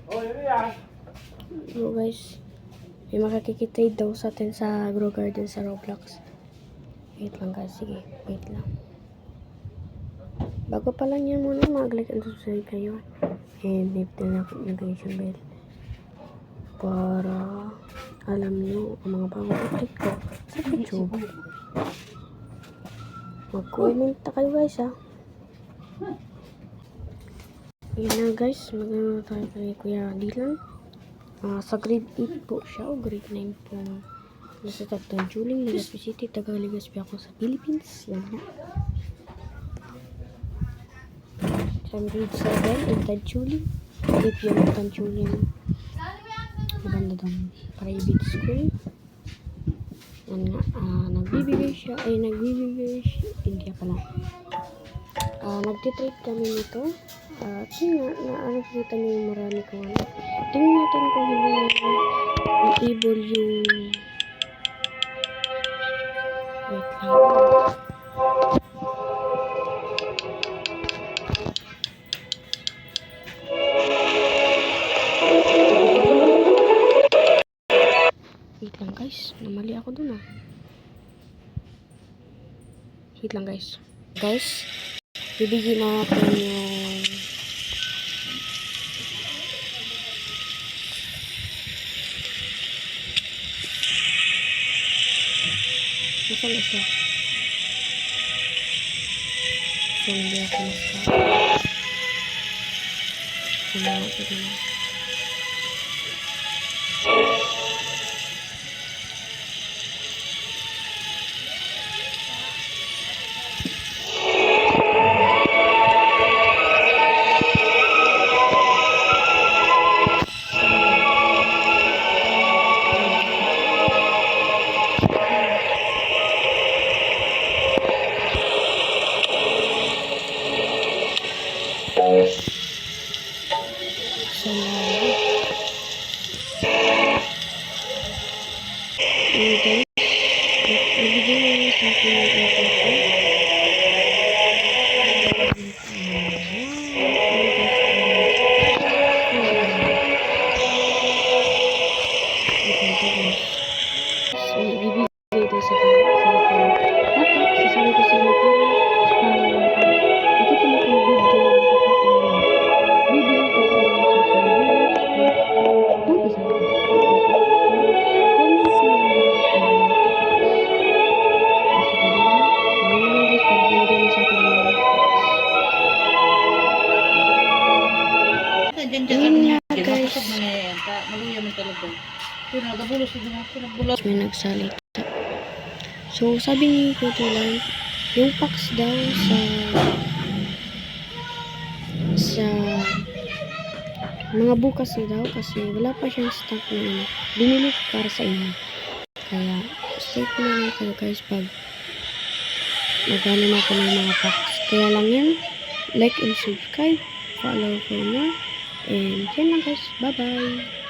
So guys, may makakikitade daw sa atin sa Grow Garden sa Roblox. Wait lang guys, sige, wait lang. Bago pa lang yan muna, mag-like and subscribe kayo. And hit the notification bell para alam nyo ang mga bagong update ko sa YouTube. Mag-comment na kayo guys ha. Yan na guys, magano tayo kay Kuya Dylan. Sa grade 8 po siya o grade 9 po. Nasa Tagtang Juling, Legazpi City, taga Legazpi ako sa Philippines. Yan na. Sa grade 7, in Tagjuling. Grade yun ng Tagjuling. Maganda daw. Private school. Yan nga. Nagbibigay siya. India pala. Nagtitrade kami nito. Yun nga, nakikita niyo yung marami ko. Tingnan natin kung hindi na-able yung wait lang. Wait lang guys, namali ako dun Wait lang guys. Guys, bibigyan natin yung nasaan na siya? So, hindi ako nasa may nagsalita. So, sabi ni Kuya lang, yung packs daw sa mga bukas na daw kasi wala pa siyang stock na binili para sa inyo. Kaya, stay ko na lang kayo guys pag magano na ko ng mga packs. Kaya lang yan, like and subscribe, follow for more, and yan lang guys. Bye-bye!